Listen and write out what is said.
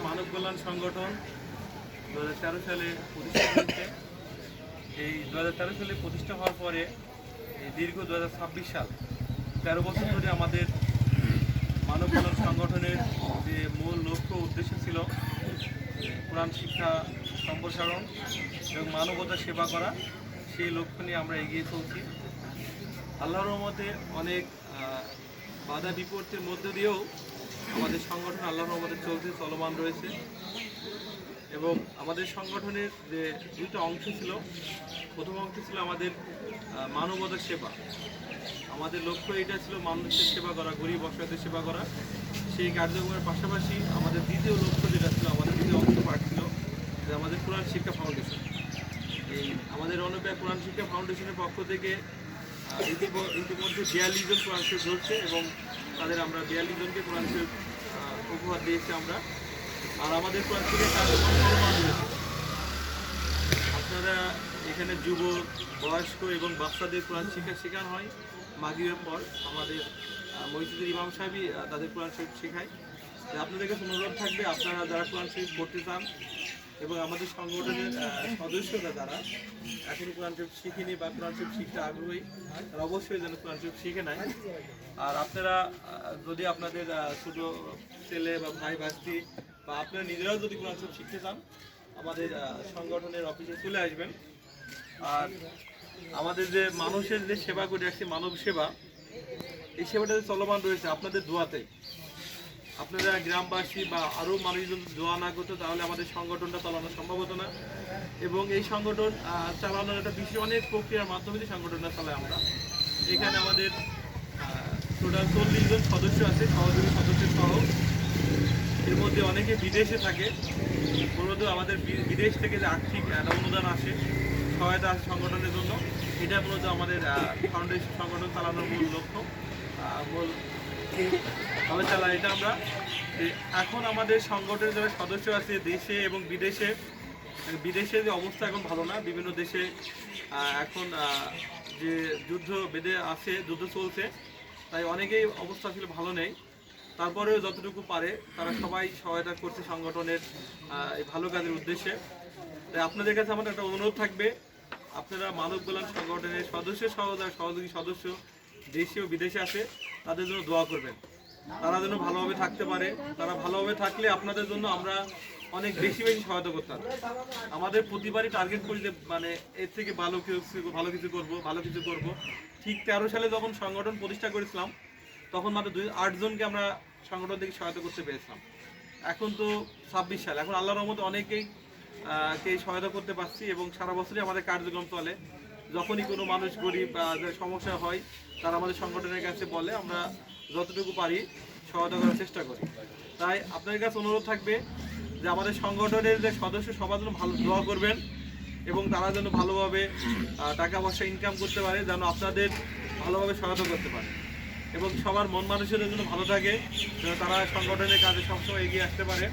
মানব কল্যাণ সংগঠন 2013 সালে প্রতিষ্ঠা হয়েছে। এই 2013 সালে প্রতিষ্ঠা হওয়ার পরে এই দীর্ঘ 2026 সাল 13 বছর ধরে আমাদের মানব কল্যাণ সংগঠনের যে মূল লক্ষ্য উদ্দেশ্য ছিল কোরআন শিক্ষা সম্প্রসারণ এবং মানবতার সেবা করা, সেই লক্ষ্য নিয়ে আমরা এগিয়ে চলছি। আল্লাহর রহমতে অনেক বাধা বিপত্তির মধ্য দিয়েও আমাদের সংগঠন আল্লাহর রহমতে চলমান রয়েছে। এবং আমাদের সংগঠনের যে দুইটা অংশ ছিল, প্রথম অংশ ছিল আমাদের মানবতার সেবা। আমাদের লক্ষ্য এটা ছিল মানুষের সেবা করা, গরিব অসহায়দের সেবা করা। সেই কার্যক্রমের পাশাপাশি আমাদের দ্বিতীয় লক্ষ্য যেটা ছিল, আমাদের দ্বিতীয় অংশ পাঠ ছিল যে আমাদের কোরআন শিক্ষা ফাউন্ডেশন। এই আমাদের অনব্যয় কোরআন শিক্ষা ফাউন্ডেশনের পক্ষ থেকে ইতিমধ্যে 42 জন কোরআন শরীফ ধরছে এবং তাদের আমরা 42 জনকে কোরআন শরীফ উপহার দিয়েছি আমরা। আর আমাদের কোরআন শরীফের কার্যক্রম চলমান রয়েছে। আপনারা এখানে যুবক, বয়স্ক এবং বাচ্চাদের কোরআন শিক্ষা শেখানো হয়। মাগরিবের পর আমাদের মসজিদের ইমাম সাহেবই তাদের কোরআন শরীফ শেখায়। আপনাদের কাছে অনুরোধ থাকবে, আপনারা যারা কোরআন শরীফ পড়তে চান এবং আমাদের সংগঠনের সদস্যরা যারা এখনো কোরআন শরীফ শিখেনি বা কোরআন শরীফ শিখতে আগ্রহী, তারা অবশ্যই যেন কোরআন শরীফ শিখে নেয়। আর আপনারা যদি আপনাদের ছোটো ছেলে বা ভাই ভাস্তি বা আপনারা নিজেরাও যদি কোরআন শরীফ শিখতে চান, আমাদের সংগঠনের অফিসে চলে আসবেন। আর আমাদের যে মানুষের যে সেবা করে আসছে, মানব সেবা, এই সেবাটা চলমান রয়েছে আপনাদের দোয়াতে। আপনারা গ্রামবাসী বা আরও মানুষ যদি দোয়া না করতো তাহলে আমাদের সংগঠনটা চালানো সম্ভব হতো না। এবং এই সংগঠন চালানোর একটা বিশেষ অনেক প্রক্রিয়ার মাধ্যমে সংগঠনটা চালাই আমরা। এখানে আমাদের টোটাল 40 জন সদস্য আছে, সহযোগী সদস্য সহ। এর মধ্যে অনেকে বিদেশে থাকে। মূলত আমাদের বিদেশ থেকে যে আর্থিক অনুদান আসে, সহায়তা আসে সংগঠনের জন্য, এটা মূলত আমাদের ফাউন্ডেশন সংগঠন চালানোর মূল লক্ষ্য, মূল ভাবে চালা এটা আমরা। এখন আমাদের সংগঠনের যারা সদস্য আছে দেশে এবং বিদেশে, বিদেশে যে অবস্থা এখন ভালো না, বিভিন্ন দেশে এখন যে যুদ্ধ বেঁধে আছে, যুদ্ধ চলছে, তাই অনেকেই অবস্থা ছিল ভালো নেই। তারপরেও যতটুকু পারে তারা সবাই সহায়তা করছে সংগঠনের এই ভালো কাজের উদ্দেশ্যে। তাই আপনাদের কাছে আমার একটা অনুরোধ থাকবে, আপনারা মানব কল্যাণ সংগঠনের সদস্য সহ যারা সহযোগী সদস্য দেশে ও বিদেশে আছে, তাদের জন্য দোয়া করবেন। তারা যেন ভালোভাবে থাকতে পারে। তারা ভালোভাবে থাকলে আপনাদের জন্য আমরা অনেক বেশি সহায়তা করতাম। আমাদের প্রতিবারই টার্গেট করি যে মানে এর থেকে ভালো কিছু করব। ঠিক 13 সালে যখন সংগঠন প্রতিষ্ঠা করেছিলাম, তখন মাত্র 8 জনকে আমরা সংগঠন থেকে সহায়তা করতে পেরেছিলাম। এখন তো 26 সাল, এখন আল্লাহর রহমতে অনেকেই সহায়তা করতে পারছি এবং সারা বছরই আমাদের কার্যক্রম চলে। যখনই কোনো মানুষ গরিব বা সমস্যা হয়, তারা আমাদের সংগঠনের কাছে বলে, আমরা যতটুকু পারি সহায়তা করার চেষ্টা করি। তাই আপনাদের কাছে অনুরোধ থাকবে যে আমাদের সংগঠনের যে সদস্য সবার জন্য ভালো দোয়া করবেন এবং তারা যেন ভালোভাবে টাকা পয়সা ইনকাম করতে পারে, যেন আপনাদের ভালোভাবে সহায়তা করতে পারে এবং সবার মন মানুষের জন্য ভালো থাকে, যেন তারা সংগঠনের কাজে সবসময় এগিয়ে আসতে পারে।